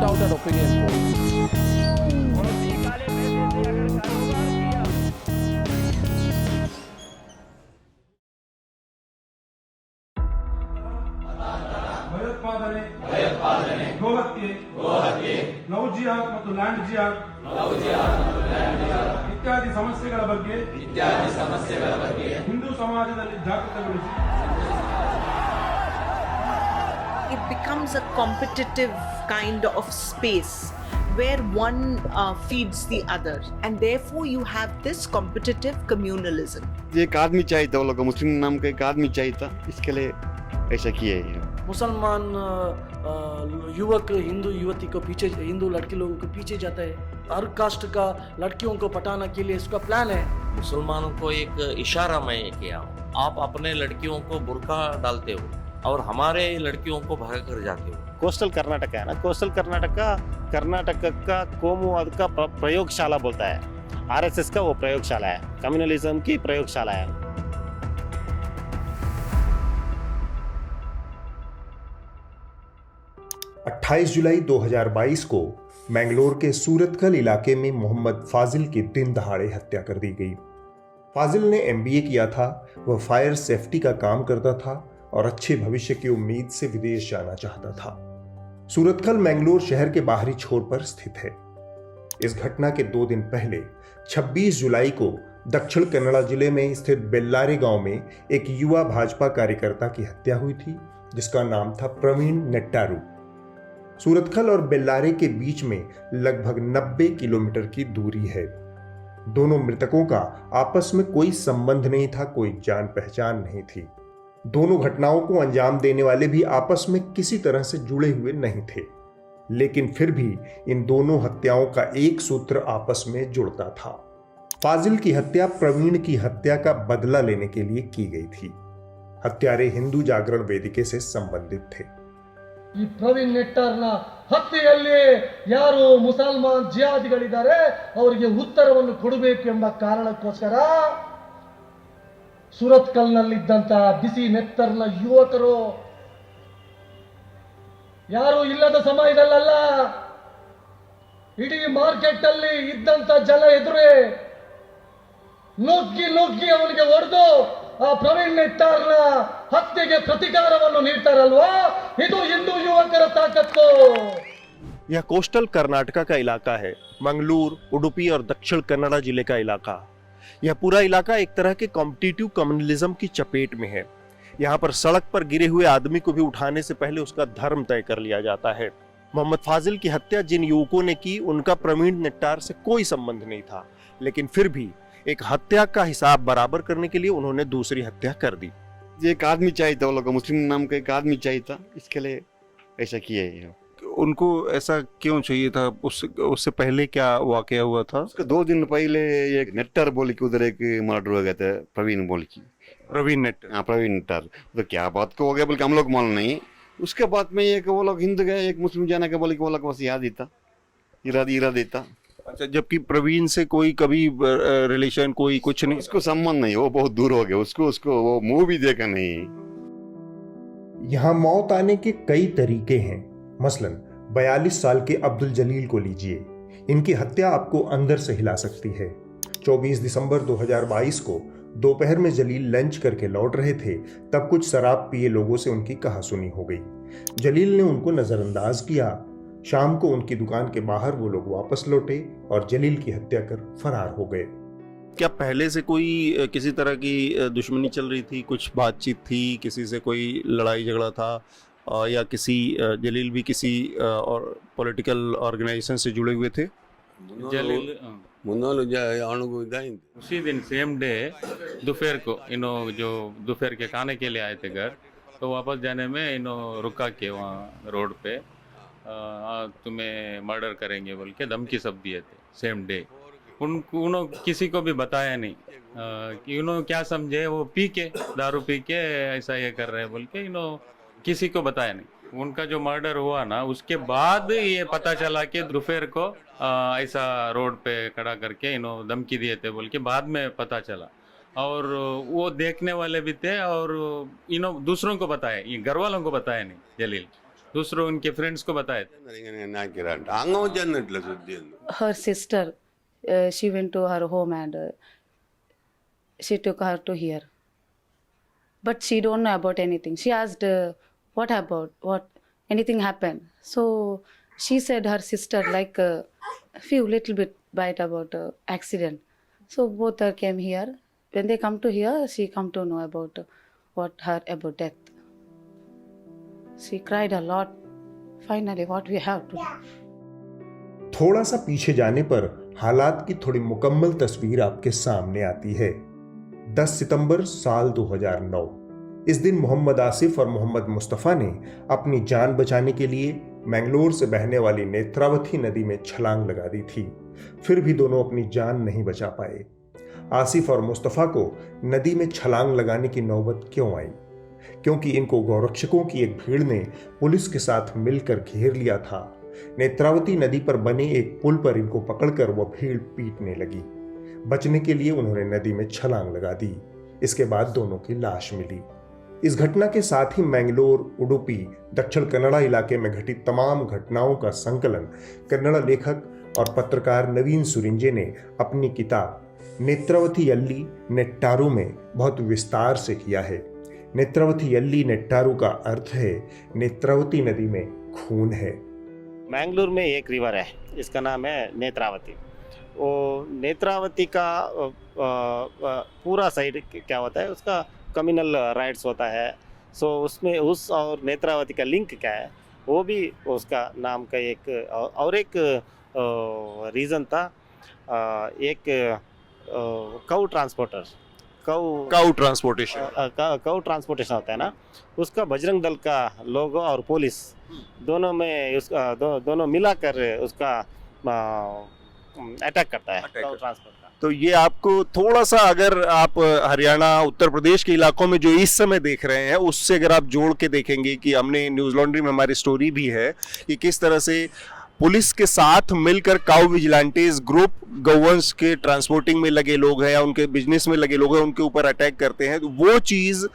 put out an opinion poll. ಭಯೋತ್ಪಾದನೆ ಗೋಹತ್ಯೆ love ಜಿಹಾದ್ ಮತ್ತು ಲ್ಯಾಂಡ್ ಜಿಹಾದ್ ಇತ್ಯಾದಿ ಸಮಸ್ಯೆಗಳ ಬಗ್ಗೆ ಹಿಂದೂ ಸಮಾಜದಲ್ಲಿ ಜಾಗೃತಗೊಳಿಸಿ It becomes a competitive kind of space where one feeds the other, and therefore you have this competitive communalism. एक आदमी चाहिए था, वो लोग मुस्लिम नाम का एक आदमी चाहिए था, इसके लिए ऐसा किया है। मुसलमान युवक हिंदू युवती को पीछे, हिंदू लड़की लोगों को पीछे जाता है। हर कास्ट का लड़कियों को पटाने के लिए इसका प्लान है। मुसलमानों को एक इशारा मैं किया हूँ, आप अपने लड़कियों को बुर्का डालते हो और हमारे लड़कियों को भगा कर जाते हो। कोस्टल कर्नाटक है ना, कोस्टल कर्नाटक का कोमुवाद का प्रयोगशाला बोलता है, आरएसएस का वो प्रयोगशाला है, कम्युनलिज्म की प्रयोगशाला है। 28 जुलाई 2022 को मैंगलोर के सूरतकल इलाके में मोहम्मद फाजिल की दिन दहाड़े हत्या कर दी गई। फाजिल ने एमबीए किया था, वह फायर सेफ्टी का काम करता था और अच्छे भविष्य की उम्मीद से विदेश जाना चाहता था। सूरतकल मैंगलोर शहर के बाहरी छोर पर स्थित है। इस घटना के 2 दिन पहले 26 जुलाई को दक्षिण कन्नड़ा जिले में स्थित बेल्लारे गांव में एक युवा भाजपा कार्यकर्ता की हत्या हुई थी, जिसका नाम था प्रवीण नेट्टारू। सूरतकल और बेल्लारे के बीच में लगभग 90 किलोमीटर की दूरी है। दोनों मृतकों का आपस में कोई संबंध नहीं था, कोई जान पहचान नहीं थी। दोनों घटनाओं को अंजाम देने वाले भी आपस में किसी तरह से जुड़े हुए नहीं थे, लेकिन फिर भी इन दोनों हत्याओं का एक सूत्र आपस में जुड़ता था। फाजिल की हत्या प्रवीण की हत्या का बदला लेने के लिए की गई थी। हत्यारे हिंदू जागरण वेदिके से संबंधित थे। ಈ ಪ್ರವೀಣ್ ನೆಟ್ಟಾರ್ನ ಹತ್ಯೆಯಲ್ಲಿ ಯಾರು ಮುಸಲ್ಮಾನ್ ಜಿಹಾದಿಗಳಿದ್ದಾರೆ ಅವರಿಗೆ ಉತ್ತರವನ್ನು ಕೊಡಬೇಕು ಎಂಬ ಕಾರಣಕ್ಕೋಸ್ಕರ ಸುರತ್ಕಲ್ನಲ್ಲಿದ್ದಂತ ಬಿಸಿ ನೆತ್ತರ್ನ ಯುವಕರು ಯಾರು ಇಲ್ಲದ ಸಮಯದಲ್ಲ, ಇಡೀ ಮಾರ್ಕೆಟ್ ಅಲ್ಲಿ ಇದ್ದಂತ ಜನ ಎದುರೇ ನುಗ್ಗಿ ಅವನಿಗೆ ಹೊಡೆದು ಆ ಪ್ರವೀಣ್ ನೆಟ್ಟಾರ್ನ ಹತ್ಯೆಗೆ ಪ್ರತಿಕಾರವನ್ನು ನೀಡ್ತಾರಲ್ವಾ, ಇದು ಹಿಂದೂ ಯುವಕರ ತಾಕತ್ತು। यह कोस्टल कर्नाटका का इलाका है, मंगलूर, उडुपी और दक्षिण कन्नड़ा जिले का इलाका। यह पूरा इलाका एक तरह के कॉम्पिटिटिव कम्युनलिज्म की चपेट में है। यहाँ पर सड़क पर गिरे हुए आदमी को भी उठाने से पहले उसका धर्म तय कर लिया जाता है। मोहम्मद फाजिल की हत्या जिन युवकों ने की, उनका प्रवीण नेट्टार से कोई संबंध नहीं था, लेकिन फिर भी एक हत्या का हिसाब बराबर करने के लिए उन्होंने दूसरी हत्या कर दी। एक आदमी चाहिए था, वो लोग मुस्लिम नाम का एक आदमी चाहिए था, इसके लिए ऐसा किया है। उनको ऐसा क्यों चाहिए था? उससे पहले क्या वाकया हुआ था? उसके 2 दिन पहले एक नेट्टर बोली कि उधर एक मर्डर हो गया था, प्रवीण बोल की। प्रवीण नेट्टर? हाँ, प्रवीण नेट्टर। तो क्या बात को हो गया बोल के हम लोग मालूम नहीं। उसके बाद में एक वो लोग हिंदू गए, एक मुस्लिम जाने का बोले कि वो लोग बस याद देता, इरा देता। अच्छा, जबकि प्रवीण से कोई कभी रिलेशन कोई कुछ नहीं? उसको संबंध नहीं, वो बहुत दूर हो गया, उसको वो मुंह भी देखा नहीं। यहां मौत आने के कई तरीके हैं। मसलन 42 साल के अब्दुल जलील को लीजिए, इनकी हत्या आपको अंदर से हिला सकती है। 24 दिसंबर 2022 को दोपहर में जलील लंच करके लौट रहे थे, तब कुछ शराब पिए लोगों से उनकी कहासुनी हो गई। जलील ने उनको नजरअंदाज किया। शाम को उनकी दुकान के बाहर वो लोग वापस लौटे और जलील की हत्या कर फरार हो गए। क्या पहले से कोई किसी तरह की दुश्मनी चल रही थी? कुछ बातचीत थी? किसी से कोई लड़ाई झगड़ा था? या किसी जलील भी किसी और पॉलिटिकल ऑर्गेनाइजेशन से जुड़े हुए थे? जलील उसी दिन सेम डे दोपहर को जो दोपहर के खाने के लिए आए थे घर, तो वापस जाने में रुका के वहाँ रोड पे तुम्हें मर्डर करेंगे बोल के धमकी सब दिए थे सेम डे। उन्होंने किसी को भी बताया नहीं कि उन्होंने क्या समझे, वो पी के दारू पी के ऐसा ये कर रहे हैं बोल के किसी को बताया नहीं। उनका जो मर्डर हुआ ना, उसके बाद ये पता चला कि दोपहर को ऐसा रोड पे खड़ा करके धमकी दिए थे बोल के बाद में पता चला। और वो देखने वाले भी थे और दूसरों को बताया, ये घर वालों को बताया नहीं जलील। दूसरों उनके फ्रेंड्स को बताए थे। Her sister, she went to her home and she took her to here. But she don't know about anything. She asked, what anything happened. So she said her sister like a few little bit bite about accident. So both her came here. When they come to here, she come to know about about death. She cried a lot. Finally, what we have to do. थोड़ा सा पीछे जाने पर हालात की थोड़ी मुकम्मल तस्वीर आपके सामने आती है। 10 सितंबर साल 2009। इस दिन मोहम्मद आसिफ और मोहम्मद मुस्तफ़ा ने अपनी जान बचाने के लिए मैंगलोर से बहने वाली नेत्रावती नदी में छलांग लगा दी थी। फिर भी दोनों अपनी जान नहीं बचा पाए। आसिफ और मुस्तफ़ा को नदी में छलांग लगाने की नौबत क्यों आई? क्योंकि इनको गौरक्षकों की एक भीड़ ने पुलिस के साथ मिलकर घेर लिया था। नेत्रावती नदी पर बने एक पुल पर इनको पकड़कर वह भीड़ पीटने लगी। बचने के लिए उन्होंने नदी में छलांग लगा दी। इसके बाद दोनों की लाश मिली। इस घटना के साथ ही मैंगलोर, उडुपी, दक्षिण कन्नड़ा इलाके में घटी तमाम घटनाओं का संकलन कन्नड़ लेखक और पत्रकार नवीन सुरिंजे ने अपनी किताब नेत्रावती यल्ली नेट्टारू में बहुत विस्तार से किया है। नेत्रावती यल्ली नेट्टारू का अर्थ है नेत्रावती नदी में खून है। मैंगलोर में एक रिवर है, इसका नाम है नेत्रावती। वो नेत्रावती का पूरा साइड क्या होता है, उसका कम्युनल राइट्स होता है। सो उसमें उस और नेत्रावती का लिंक क्या है, वो भी उसका नाम का एक और एक रीज़न था। एक काउ ट्रांसपोर्टर काउ ट्रांसपोर्टेशन होता है ना, उसका बजरंग दल का लोगो और पुलिस दोनों में उसका दोनों मिलाकर उसका अटैक करता है काउ ट्रांसपोर्ट का। तो ये आपको थोड़ा सा, अगर आप हरियाणा उत्तर प्रदेश के इलाकों में जो इस समय देख रहे हैं उससे अगर आप जोड़ के देखेंगे कि हमने न्यूज़ लॉन्ड्री में हमारी स्टोरी भी है कि किस तरह से पुलिस के साथ मिलकर काउ विजिलेंटेज ग्रुप गौवंश के ट्रांसपोर्टिंग में लगे लोग हैं या उनके बिजनेस में लगे लोग हैं, उनके ऊपर अटैक करते हैं। तो वो चीज़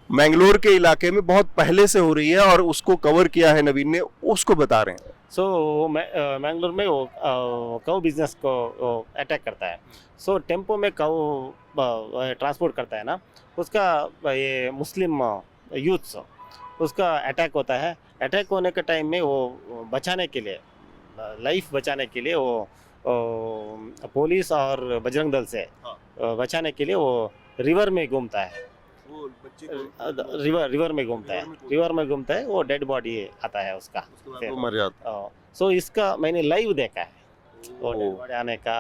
मैंगलोर के इलाके में बहुत पहले से हो रही है और उसको कवर किया है नवीन ने, उसको बता रहे हैं। सो मैंगलोर में वो काउ बिजनेस को अटैक करता है। सो टेम्पो में काउ ट्रांसपोर्ट करता है ना, उसका ये मुस्लिम यूथ्स उसका अटैक होता है। अटैक होने के टाइम में वो बचाने के लिए, लाइफ बचाने के लिए वो पुलिस और बजरंग दल से बचाने के लिए वो रिवर में घूमता है। रिवर में घूमता है, वो डेड बॉडी आता है उसका, मर जाता। सो इसका मैंने लाइव देखा है, वो डेड बॉडी आने का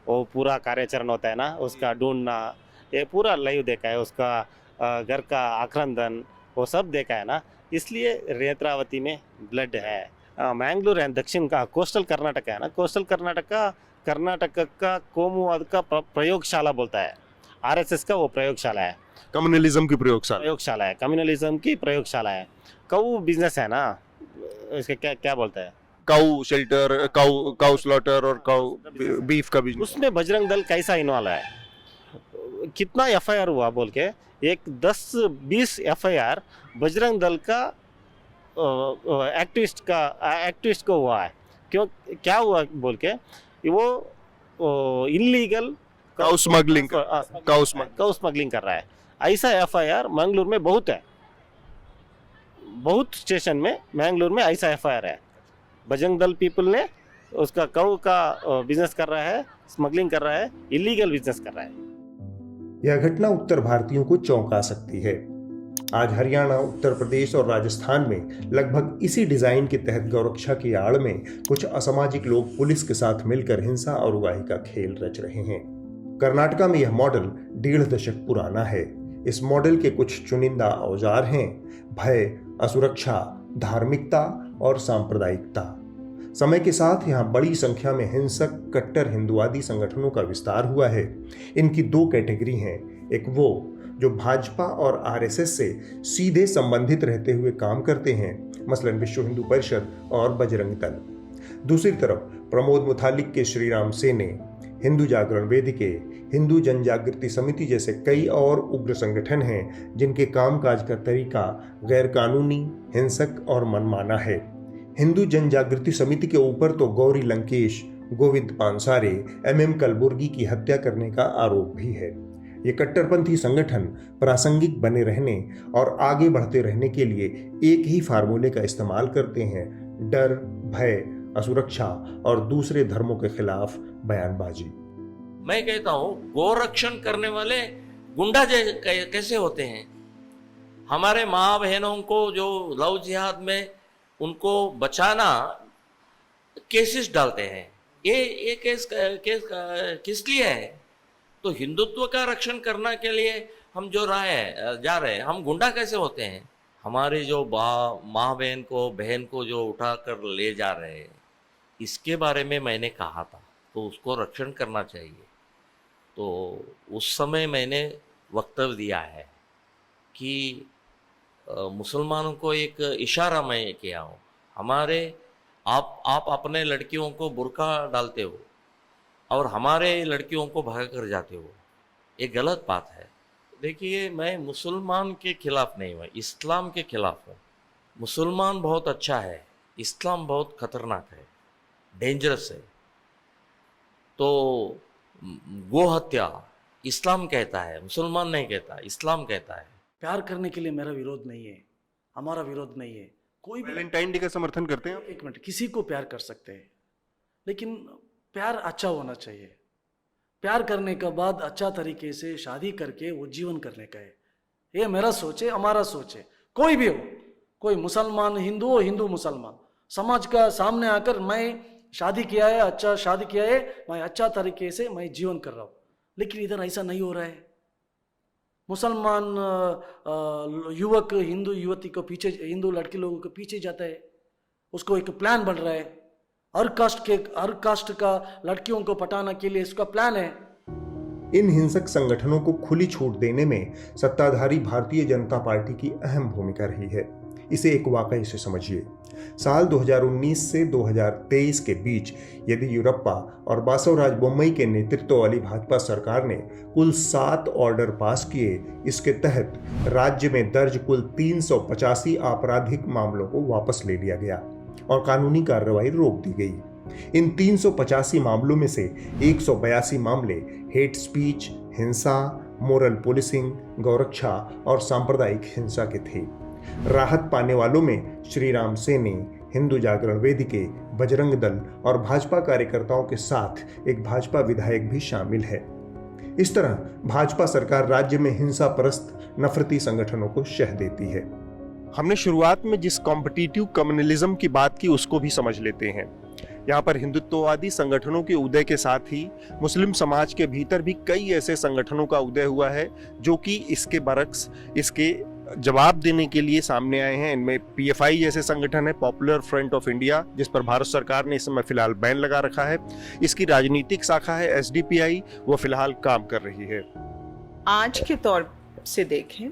वो पूरा कार्याचरण होता है ना, उसका ढूंढना, ये पूरा लाइव देखा है। उसका घर का आक्रंदन वो सब देखा है ना, इसलिए नेत्रावती में ब्लड है। मैंगलोर एंड दक्षिण का कोस्टल कर्नाटक है ना, कोस्टल कर्नाटक का कोमुवाद का प्रयोगशाला बोलता है। आरएसएस का वो प्रयोगशाला है, कम्युनलिज्म की कम्युनलिज्म की प्रयोगशाला है। काउ बिजनेस है ना, इसके क्या बोलता है, काउ शेल्टर, काउ स्लॉटर और काउ बीफ का बिजनेस। उसमें बजरंग दल कैसा इन्वॉल्व है, कितना एफआईआर हुआ बोल के, एक 10-20 एफआईआर बजरंग दल का एक्टिविस्ट को हुआ है। क्यों, क्या हुआ बोल के, वो इलीगल काउ स्मगलिंग कर रहा है। ऐसा एफआईआर मैंगलोर में बहुत है, बहुत स्टेशन में मैंगलोर में ऐसा एफआईआर है। बजरंग दल पीपल ने उसका काउ का बिजनेस कर रहा है, स्मगलिंग कर रहा है, इलीगल बिजनेस कर रहा है। यह घटना उत्तर भारतीयों को चौंका सकती है। आज हरियाणा, उत्तर प्रदेश और राजस्थान में लगभग इसी डिजाइन के तहत गौरक्षा की आड़ में कुछ असामाजिक लोग पुलिस के साथ मिलकर हिंसा और उगाही का खेल रच रहे हैं। कर्नाटका में यह मॉडल 1.5 दशक पुराना है। इस मॉडल के कुछ चुनिंदा औजार हैं: भय, असुरक्षा, धार्मिकता और सांप्रदायिकता। समय के साथ यहाँ बड़ी संख्या में हिंसक कट्टर हिंदुवादी संगठनों का विस्तार हुआ है। इनकी 2 कैटेगरी हैं, एक वो जो भाजपा और आरएसएस से सीधे संबंधित रहते हुए काम करते हैं, मसलन विश्व हिंदू परिषद और बजरंग दल। दूसरी तरफ प्रमोद मुतालिक के श्रीराम सेने, हिंदू जागरण वेदिके, हिंदू जन जागृति समिति जैसे कई और उग्र संगठन हैं जिनके कामकाज का तरीका गैर कानूनी, हिंसक और मनमाना है। हिंदू जन जागृति समिति के ऊपर तो गौरी लंकेश, गोविंद पानसारे, MM कलबुर्गी की हत्या करने का आरोप भी है। ये कट्टरपंथी संगठन प्रासंगिक बने रहने और आगे बढ़ते रहने के लिए एक ही फार्मूले का इस्तेमाल करते हैं: डर, भय, असुरक्षा और दूसरे धर्मों के खिलाफ बयानबाजी। मैं कहता हूँ गोरक्षण करने वाले गुंडा कैसे होते हैं? हमारे माँ बहनों को जो लव जिहाद में उनको बचाना केसेस डालते हैं। ये केस किस लिए है? तो हिंदुत्व का रक्षण करने के लिए हम जो जा रहे हैं, हम गुंडा कैसे होते हैं? हमारे जो माँ बहन को जो उठा कर ले जा रहे हैं, इसके बारे में मैंने कहा था, तो उसको रक्षण करना चाहिए। तो उस समय मैंने वक्तव्य दिया है कि मुसलमानों को एक इशारा मैं किया हूँ, आप अपने लड़कियों को बुर्का डालते हो और हमारे लड़कियों को भगा कर जाते हो, ये गलत बात है। देखिए, मैं मुसलमान के खिलाफ नहीं हूँ, इस्लाम के खिलाफ हूँ। मुसलमान बहुत अच्छा है, इस्लाम बहुत खतरनाक है, डेंजरस है। तो गो हत्या इस्लाम कहता है, मुसलमान नहीं कहता, इस्लाम कहता है। प्यार करने के लिए मेरा विरोध नहीं है, हमारा विरोध नहीं है। कोई भी वैलेंटाइन डे का समर्थन करते हैं? एक मिनट, किसी को प्यार कर सकते हैं, लेकिन प्यार अच्छा होना चाहिए। प्यार करने के बाद अच्छा तरीके से शादी करके वो जीवन करने का है। ये मेरा सोच है, हमारा सोच है। कोई भी हो, कोई मुसलमान हिंदू हो, हिंदू मुसलमान, समाज का सामने आकर मैं शादी किया है, अच्छा शादी किया है, मैं अच्छा तरीके से मैं जीवन कर रहा हूँ। लेकिन इधर ऐसा नहीं हो रहा है। मुसलमान युवक हिंदू युवती को पीछे, हिंदू लड़की लोगों के पीछे जाता है, उसको एक प्लान बन रहा है। हर कास्ट का लड़कियों को पटाने के लिए इसका प्लान है। इन हिंसक संगठनों को खुली छूट देने में सत्ताधारी भारतीय जनता पार्टी की अहम भूमिका रही है। इसे एक वाकई से समझिए। साल 2019 से 2023 के बीच येदियुरप्पा और बासवराज बोम्मई के नेतृत्व वाली भाजपा सरकार ने कुल 7 ऑर्डर पास किए। इसके तहत राज्य में दर्ज कुल 385 आपराधिक मामलों को वापस ले लिया गया और कानूनी कार्रवाई रोक दी गई। इन 385 मामलों में से 182 मामले हेट स्पीच, हिंसा, मोरल पुलिसिंग, गौरक्षा और सांप्रदायिक हिंसा के थे। राहत पाने वालों में श्री राम सेने, हिंदू जागरण वेदिके, बजरंग दल और भाजपा कार्यकर्ताओं के साथ एक भाजपा विधायक भी शामिल है। इस तरह भाजपा सरकार राज्य में हिंसा परस्त नफरती संगठनों को शह देती है। हमने शुरुआत में जिस कॉम्पिटिटिव कम्युनलिज्म की बात की उसको भी समझ लेते हैं। यहाँ पर हिंदुत्ववादी संगठनों के उदय के साथ ही मुस्लिम समाज के भीतर भी कई ऐसे संगठनों का उदय हुआ है जो कि इसके बरक्स, इसके जवाब देने के लिए सामने आए हैं। इनमें PFI जैसे संगठन है, पॉपुलर फ्रंट ऑफ इंडिया, जिस पर भारत सरकार ने इस समय फिलहाल बैन लगा रखा है। इसकी राजनीतिक शाखा है SDPI, वो फिलहाल काम कर रही है। आज के तौर से देखें,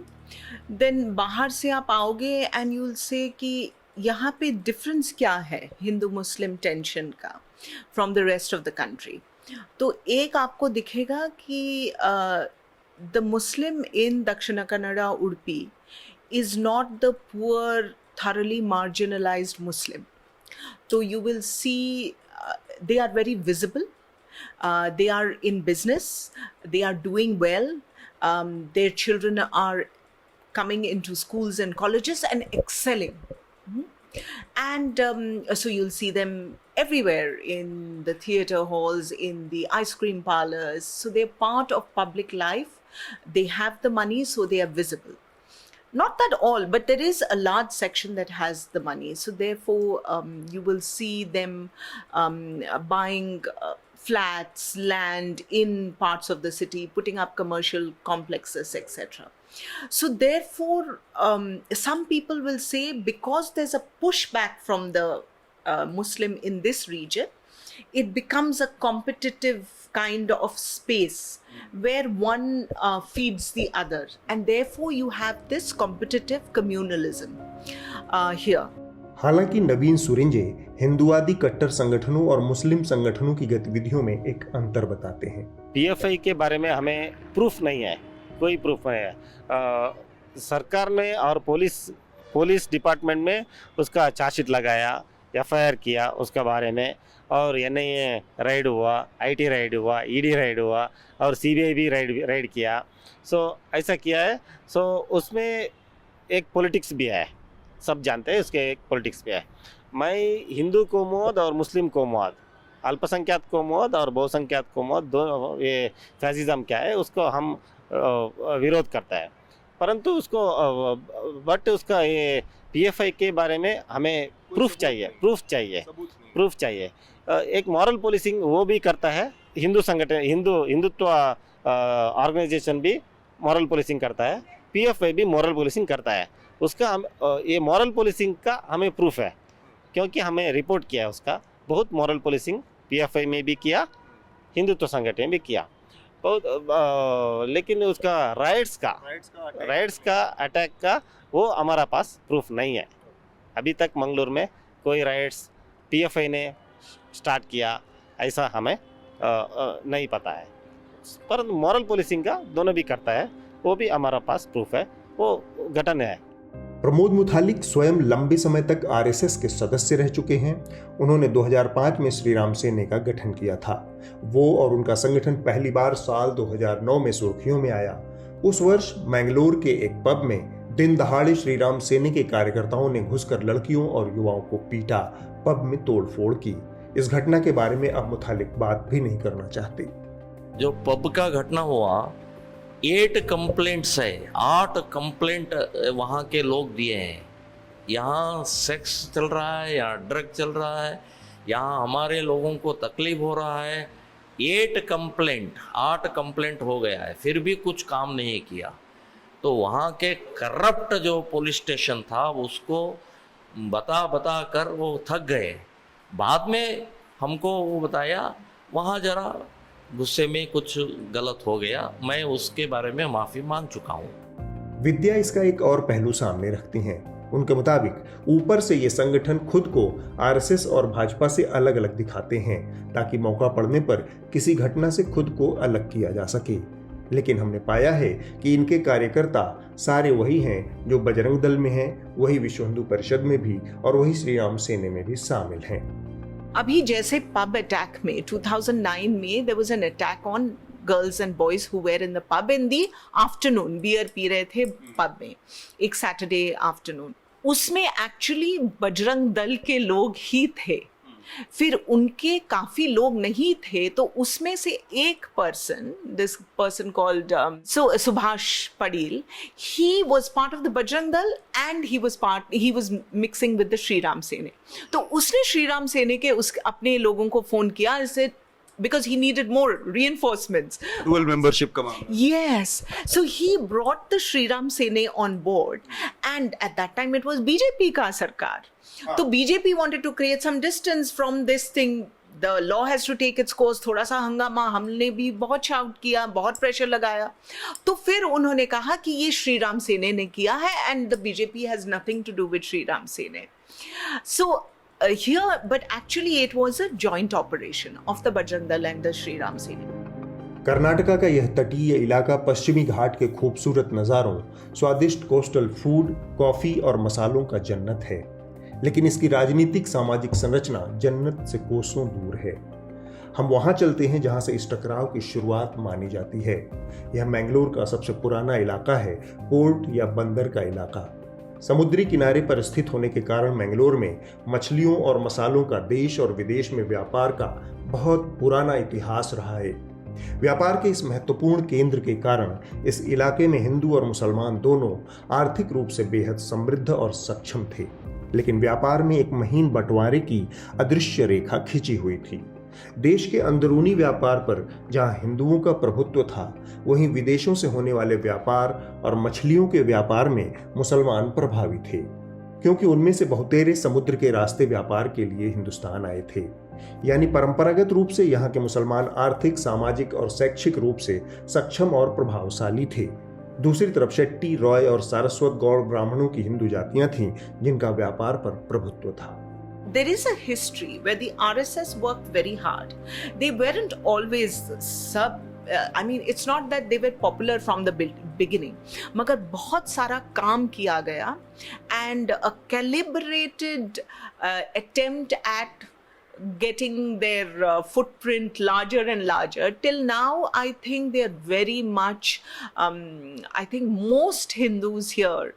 देन बाहर से आप आओगे एंड यू विल से कि यहाँ पे डिफरेंस क्या है हिंदू मुस्लिम टेंशन का from the rest of the country. तो एक आपको दिखेगा कि द मुस्लिम इन दक्षिण Kannada Udupi is not the poor, thoroughly marginalized Muslim. So you will see they are very visible. They are in business. They are doing well. Their children are coming into schools and colleges and excelling. And so you'll see them everywhere in the theater halls, in the ice cream parlors. So they're part of public life. They have the money, so they are visible. Not that all, but there is a large section that has the money. So therefore, you will see them buying flats, land in parts of the city, putting up commercial complexes, etc. So therefore, some people will say because there's a pushback from the Muslim in this region, it becomes a competitive kind of space where one feeds the other, and therefore you have this competitive communalism here. हालांकि नवीन सुरिंजे हिंदुवादी कट्टर संगठनों और मुस्लिम संगठनों की गतिविधियों में एक अंतर बताते हैं। पीएफआई के बारे में हमें प्रूफ नहीं है, कोई प्रूफ नहीं है। सरकार ने और पुलिस डिपार्टमेंट में उसका चार्जशीट लगाया, एफआईआर किया उसके बारे में, और एनआईए राइड हुआ, आईटी राइड हुआ, ईडी राइड हुआ, और सीबीआई भी राइड किया। सो ऐसा किया है। सो उसमें एक पॉलिटिक्स भी है, सब जानते हैं उसके एक पॉलिटिक्स भी है। मैं हिंदू कौमुवाद और मुस्लिम कौमुवाद, अल्पसंख्यक कौमुवाद और बहुसंख्यक कौमुवाद, दोनों ये फैसिज्म क्या है उसको हम विरोध करता है, परंतु उसको बट उसका ये पीएफआई के बारे में हमें प्रूफ चाहिए। एक मॉरल पुलिसिंग वो भी करता है, हिंदू संगठन हिंदुत्व ऑर्गेनाइजेशन भी मॉरल पुलिसिंग करता है, पीएफआई भी मॉरल पुलिसिंग करता है। उसका हम ये मॉरल पुलिसिंग का हमें प्रूफ है, क्योंकि हमें रिपोर्ट किया है उसका। बहुत मॉरल पुलिसिंग पीएफआई में भी किया, हिंदुत्व संगठन में भी किया बहुत, लेकिन उसका राइट्स का अटैक का वो हमारा पास प्रूफ नहीं है। अभी तक मंगलूर में कोई राइट्स पीएफआई ने स्टार्ट किया ऐसा हमें नहीं पता है, पर मॉरल पुलिसिंग का दोनों भी करता है, वो भी हमारा पास प्रूफ है, वो घटना है। प्रमोद मुथालिक स्वयं लंबे समय तक आरएसएस के सदस्य रह चुके हैं। उन्होंने 2005 में श्री राम सेने का गठन किया था। वो और उनका संगठन पहली बार साल 2009 में सुर्खियों में आया। उस वर्ष मैंगलोर के एक पब में दिन दहाड़े श्री राम सेने के कार्यकर्ताओं ने घुसकर लड़कियों और युवाओं को पीटा, पब में तोड़फोड़ की। इस घटना के बारे में अब मुथालिक बात भी नहीं करना चाहते। जो पब का घटना हुआ, 8 कंप्लेंट्स है, 8 कंप्लेंट वहाँ के लोग दिए हैं। यहाँ सेक्स चल रहा है, यहाँ ड्रग चल रहा है, यहाँ हमारे लोगों को तकलीफ हो रहा है। 8 कंप्लेंट हो गया है, फिर भी कुछ काम नहीं किया। तो वहाँ के करप्ट जो पुलिस स्टेशन था उसको बता कर वो थक गए। बाद में हमको वो बताया वहाँ जरा गुस्से में कुछ गलत हो गया, मैं उसके बारे में माफी मांग चुका हूँ। विद्या इसका एक और पहलू सामने रखती हैं। उनके मुताबिक ऊपर से ये संगठन खुद को आरएसएस और भाजपा से अलग अलग दिखाते हैं ताकि मौका पड़ने पर किसी घटना से खुद को अलग किया जा सके। लेकिन हमने पाया है कि इनके कार्यकर्ता सारे वही हैं जो बजरंग दल में हैं, वही विश्व हिंदू परिषद में भी और वही श्री राम सेने में भी शामिल हैं। अभी जैसे पब अटैक में 2009 में there was an attack on girls and boys who were in the pub in the afternoon, beer पी रहे थे पब में एक सैटरडे आफ्टरनून। उसमें एक्चुअली बजरंग दल के लोग ही थे, फिर उनके काफी लोग नहीं थे। तो उसमें से एक person, this person called Subhash Patel, he was part of the Bajrang Dal and he was mixing with the Shri Ram Sene. तो उसने श्री राम सेने के अपने लोगों को फोन किया, इसे because he needed more reinforcements. Dual membership का मामला। Yes, so he brought the Shri Ram Sene on board, and at that time it was BJP का सरकार। तो BJP wanted to create some distance from this thing. The law has to take its course। थोड़ा सा हंगामा, हमने भी बहुत shout किया, बहुत प्रेशर लगाया। तो फिर उन्होंने कहा कि ये श्री राम सेने ने किया है and the BJP has nothing to do with Shri Ram Sene। So here, but actually it was a joint operation of the Bajrang Dal and the Shri Ram Sene। Karnataka का यह तटीय इलाका पश्चिमी घाट के खूबसूरत नज़ारों, स्वादिष्ट कोस्टल फूड, कॉफी और मसालों का जन्नत है। लेकिन इसकी राजनीतिक सामाजिक संरचना जन्नत से कोसों दूर है। हम वहां चलते हैं जहां से इस टकराव की शुरुआत मानी जाती है। यह मैंगलोर का सबसे पुराना इलाका है, पोर्ट या बंदर का इलाका। समुद्री किनारे पर स्थित होने के कारण मैंगलोर में मछलियों और मसालों का देश और विदेश में व्यापार का बहुत पुराना इतिहास रहा है। व्यापार के इस महत्वपूर्ण केंद्र के कारण इस इलाके में हिंदू और मुसलमान दोनों आर्थिक रूप से बेहद समृद्ध और सक्षम थे। लेकिन व्यापार में एक महीन बंटवारे की अदृश्य रेखा खिंची हुई थी। देश के अंदरूनी व्यापार पर जहां हिंदुओं का प्रभुत्व था, वहीं विदेशों से होने वाले व्यापार और मछलियों के व्यापार में मुसलमान प्रभावी थे, क्योंकि उनमें से बहुतेरे समुद्र के रास्ते व्यापार के लिए हिंदुस्तान आए थे। यानी परंपरागत रूप से यहाँ के मुसलमान आर्थिक, सामाजिक और शैक्षिक रूप से सक्षम और प्रभावशाली थे। दूसरी तरफ शेट्टी, रॉय और सारस्वत गौड़ ब्राह्मणों की हिंदू जातियां थीं जिनका व्यापार पर प्रभुत्व था। There is a history where the RSS worked very hard. They weren't always I mean, it's not that they were popular from the beginning. मगर बहुत सारा काम किया गया and a calibrated attempt at getting their footprint larger and larger. Till now, I think they are very much, I think most Hindus here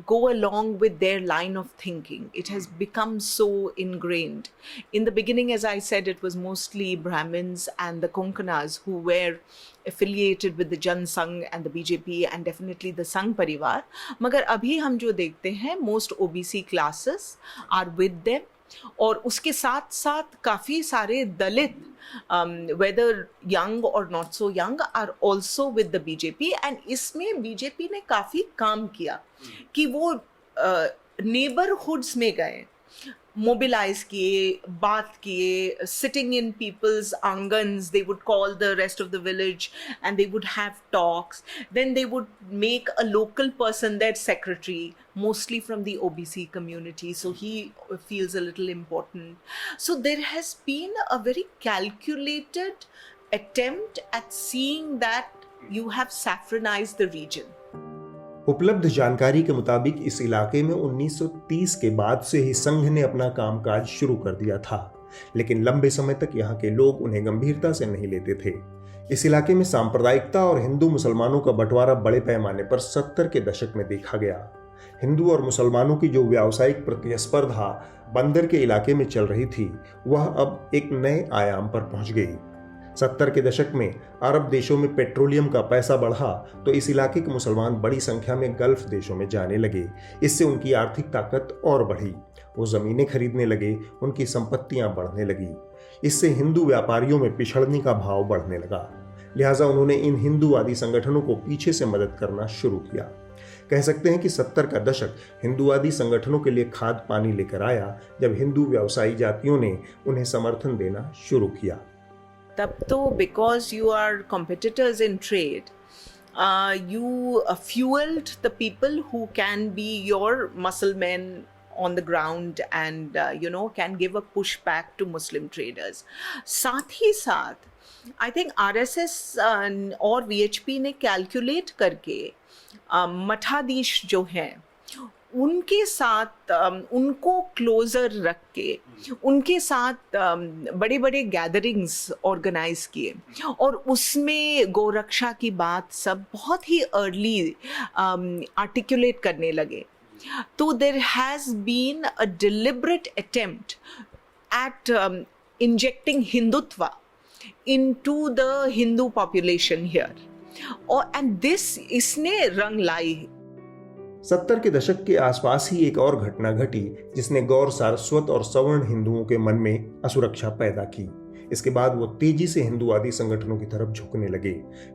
go along with their line of thinking. It has become so ingrained. In the beginning, as I said, it was mostly Brahmins and the Konkanas who were affiliated with the Jan Sangh and the BJP and definitely the Sangh Parivar. मगर अभी हम जो देखते हैं, most OBC classes are with them. और उसके साथ साथ काफ़ी सारे दलित whether young or not so young are also with the BJP and इसमें BJP ने काफ़ी काम किया कि वो neighborhoods में गए, mobilize किए, बात किए, sitting in people's angans, they would call the rest of the village and they would have talks. Then they would make a local person their secretary, mostly from the OBC community, so he feels a little important. So there has been a very calculated attempt at seeing that you have saffronized the region. उपलब्ध जानकारी के मुताबिक इस इलाके में 1930 के बाद से ही संघ ने अपना कामकाज शुरू कर दिया था, लेकिन लंबे समय तक यहाँ के लोग उन्हें गंभीरता से नहीं लेते थे। इस इलाके में सांप्रदायिकता और हिंदू मुसलमानों का बंटवारा बड़े पैमाने पर 70 के दशक में देखा गया। हिंदू और मुसलमानों की जो व्यावसायिक प्रतिस्पर्धा बंदर के इलाके में चल रही थी, वह अब एक नए आयाम पर पहुंच गई। 70 के दशक में अरब देशों में पेट्रोलियम का पैसा बढ़ा तो इस इलाके के मुसलमान बड़ी संख्या में गल्फ देशों में जाने लगे। इससे उनकी आर्थिक ताकत और बढ़ी, वो ज़मीनें खरीदने लगे, उनकी संपत्तियां बढ़ने लगी। इससे हिंदू व्यापारियों में पिछड़ने का भाव बढ़ने लगा। लिहाजा उन्होंने इन हिंदूवादी संगठनों को पीछे से मदद करना शुरू किया। कह सकते हैं कि 70 का दशक हिंदूवादी संगठनों के लिए खाद पानी लेकर आया, जब हिंदू व्यवसायी जातियों ने उन्हें समर्थन देना शुरू किया। तब तो because you are competitors in trade, you fueled the people who can be your muscle men on the ground and can give a pushback to Muslim traders. साथ ही साथ I think RSS और VHP ने calculate करके मठाधीश जो हैं उनके साथ उनको क्लोजर रख के उनके साथ बड़े बड़े गैदरिंग्स ऑर्गेनाइज किए और उसमें गोरक्षा की बात सब बहुत ही अर्ली आर्टिकुलेट करने लगे। तो there has been a deliberate attempt at injecting Hindutva into the Hindu population here और एंड दिस इसने रंग लाई। 70 के दशक के आसपास ही एक और घटना घटी जिसने गौर, सारस्वत और सवर्ण हिंदुओं के मन में असुरक्षा पैदा की। इसके बाद वो तेजी से हिंदूवादी संगठनों की तरफ झुकने लगे।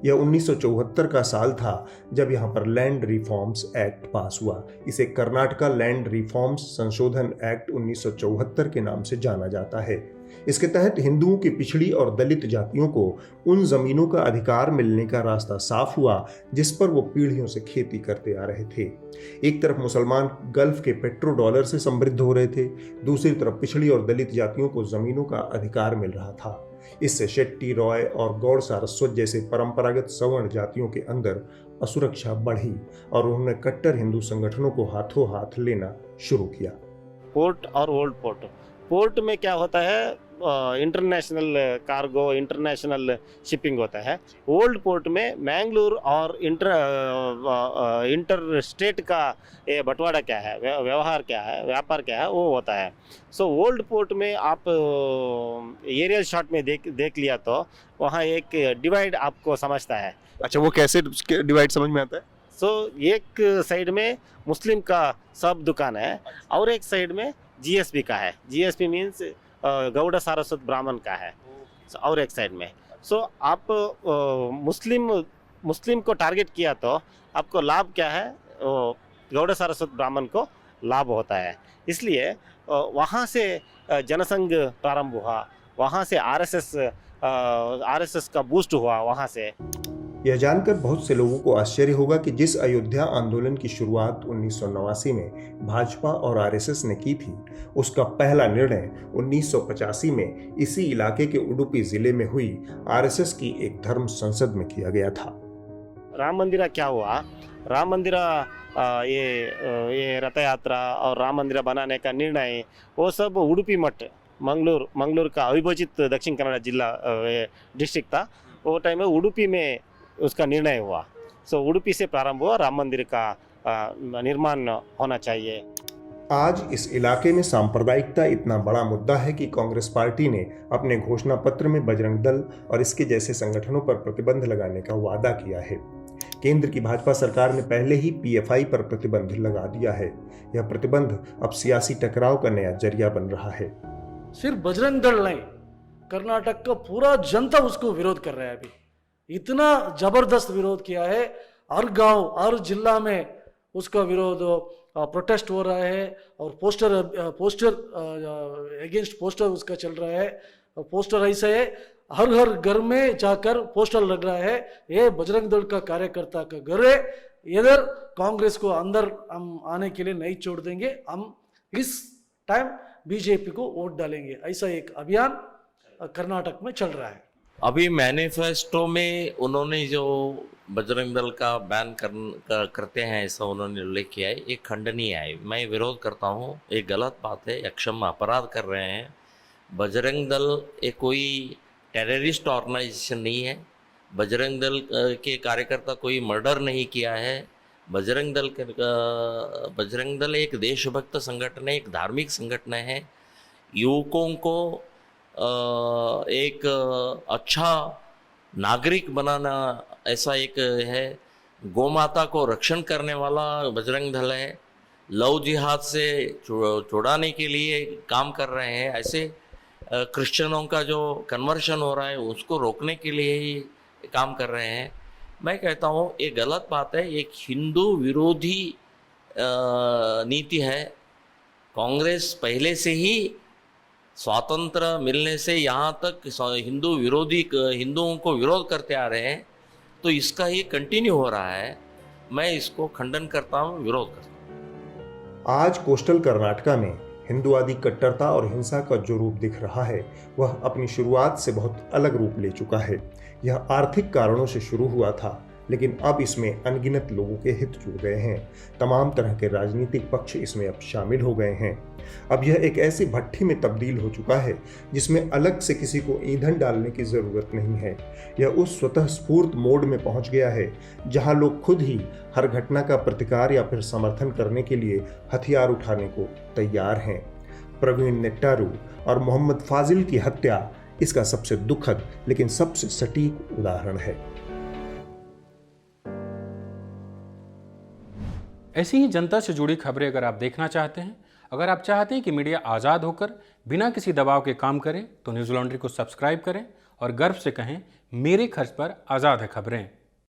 यह 1974 का साल था जब यहाँ पर लैंड रिफॉर्म्स एक्ट पास हुआ। इसे कर्नाटका लैंड रिफॉर्म्स संशोधन एक्ट 1974 के नाम से जाना जाता है। इसके तहत हिंदुओं की पिछड़ी और दलित जातियों को उन जमीनों का अधिकार मिलने का रास्ता साफ हुआ जिस पर वो पीढ़ियों से खेती करते आ रहे थे। एक तरफ मुसलमान गल्फ के पेट्रो डॉलर से समृद्ध हो रहे थे, दूसरी तरफ पिछड़ी और दलित जातियों को जमीनों का अधिकार मिल रहा था। इससे शेट्टी, रॉय और गौड़ सारस्वत जैसे परंपरागत सवर्ण जातियों के अंदर असुरक्षा बढ़ी और उन्होंने कट्टर हिंदू संगठनों को हाथों हाथ लेना शुरू किया। पोर्ट और ओल्ड पोर्ट में क्या होता है, इंटरनेशनल कार्गो, इंटरनेशनल शिपिंग होता है। ओल्ड पोर्ट में मैंगलोर और इंटर स्टेट का ये बंटवारा क्या है, व्यवहार क्या है, व्यापार क्या है, वो होता है। सो ओल्ड पोर्ट में आप एरियल शॉट में देख लिया तो वहाँ एक डिवाइड आपको समझता है। अच्छा, वो कैसे डिवाइड समझ में आता है? सो एक साइड में मुस्लिम का सब दुकान है और एक साइड में जीएसपी का है। जीएसपी मीन्स गौड़ सारस्वत ब्राह्मण का है और एक साइड में। सो आप मुस्लिम को टारगेट किया तो आपको लाभ क्या है, गौड़ सारस्वत ब्राह्मण को लाभ होता है। इसलिए वहाँ से जनसंघ प्रारंभ हुआ, वहाँ से आरएसएस का बूस्ट हुआ वहाँ से। यह जानकर बहुत से लोगों को आश्चर्य होगा कि जिस अयोध्या आंदोलन की शुरुआत 1989 में भाजपा और आरएसएस ने की थी, उसका पहला निर्णय 1985 में इसी इलाके के उडुपी जिले में हुई आरएसएस की एक धर्म संसद में किया गया था। राम मंदिर क्या हुआ? राम मंदिर ये रथ यात्रा और राम मंदिर बनाने का निर्णय वो सब उडुपी मठ मंगलूर का अविभाजित दक्षिण कन्नड़ जिला डिस्ट्रिक्ट था। वो टाइम में उडुपी में उसका निर्णय हुआ। सो उडुपी से प्रारंभ हुआ राम मंदिर का निर्माण होना चाहिए। आज इस इलाके में सांप्रदायिकता इतना बड़ा मुद्दा है कि कांग्रेस पार्टी ने अपने घोषणा पत्र में बजरंग दल और इसके जैसे संगठनों पर प्रतिबंध लगाने का वादा किया है। केंद्र की भाजपा सरकार ने पहले ही पीएफआई पर प्रतिबंध लगा दिया है। यह प्रतिबंध अब सियासी टकराव का नया जरिया बन रहा है। सिर्फ बजरंग दल नहीं, कर्नाटक का पूरा जनता उसको विरोध कर रहा है। अभी इतना जबरदस्त विरोध किया है, हर गांव हर जिला में उसका विरोध प्रोटेस्ट हो रहा है और पोस्टर अगेंस्ट पोस्टर उसका चल रहा है। और पोस्टर ऐसा है, हर घर में जाकर पोस्टर लग रहा है, ये बजरंग दल का कार्यकर्ता का घर है, इधर कांग्रेस को अंदर हम आने के लिए नहीं छोड़ देंगे, हम इस टाइम बीजेपी को वोट डालेंगे। ऐसा एक अभियान कर्नाटक में चल रहा है। अभी मैनिफेस्टो में उन्होंने जो बजरंग दल का बैन करते हैं ऐसा उन्होंने उल्लेख किया है, ये खंडनीय है। मैं विरोध करता हूँ, ये गलत बात है, अक्षम्य अपराध कर रहे हैं। बजरंग दल एक कोई टेररिस्ट ऑर्गेनाइजेशन नहीं है। बजरंग दल के कार्यकर्ता कोई मर्डर नहीं किया है। बजरंग दल एक देशभक्त संगठन है, एक धार्मिक संगठन है। युवकों को एक अच्छा नागरिक बनाना ऐसा एक है। गौमाता को रक्षण करने वाला बजरंग दल है। लव जिहाद से छुड़ाने के लिए काम कर रहे हैं। ऐसे क्रिश्चियनों का जो कन्वर्शन हो रहा है उसको रोकने के लिए ही काम कर रहे हैं। मैं कहता हूँ ये गलत बात है, एक हिंदू विरोधी नीति है। कांग्रेस पहले से ही स्वातंत्र मिलने से यहाँ तक हिंदुओं को विरोध करते आ रहे हैं, तो इसका ये कंटिन्यू हो रहा है। मैं इसको खंडन करता हूँ, विरोध करता हूँ। आज कोस्टल कर्नाटका में हिंदुवादी कट्टरता और हिंसा का जो रूप दिख रहा है वह अपनी शुरुआत से बहुत अलग रूप ले चुका है। यह आर्थिक कारणों से शुरू हुआ था, लेकिन अब इसमें अनगिनत लोगों के हित जुड़ गए हैं। तमाम तरह के राजनीतिक पक्ष इसमें अब शामिल हो गए हैं। अब यह एक ऐसी भट्टी में तब्दील हो चुका है जिसमें अलग से किसी को ईंधन डालने की जरूरत नहीं है। यह उस स्वतः स्फूर्त मोड में पहुंच गया है जहां लोग खुद ही हर घटना का प्रतिकार या फिर समर्थन करने के लिए हथियार उठाने को तैयार हैं। प्रवीण नेट्टारू और मोहम्मद फाजिल की हत्या इसका सबसे दुखद लेकिन सबसे सटीक उदाहरण है। ऐसी ही जनता से जुड़ी खबरें अगर आप देखना चाहते हैं, अगर आप चाहते हैं कि मीडिया आज़ाद होकर बिना किसी दबाव के काम करे, तो न्यूज़ लॉन्ड्री को सब्सक्राइब करें और गर्व से कहें, मेरे खर्च पर आज़ाद है खबरें।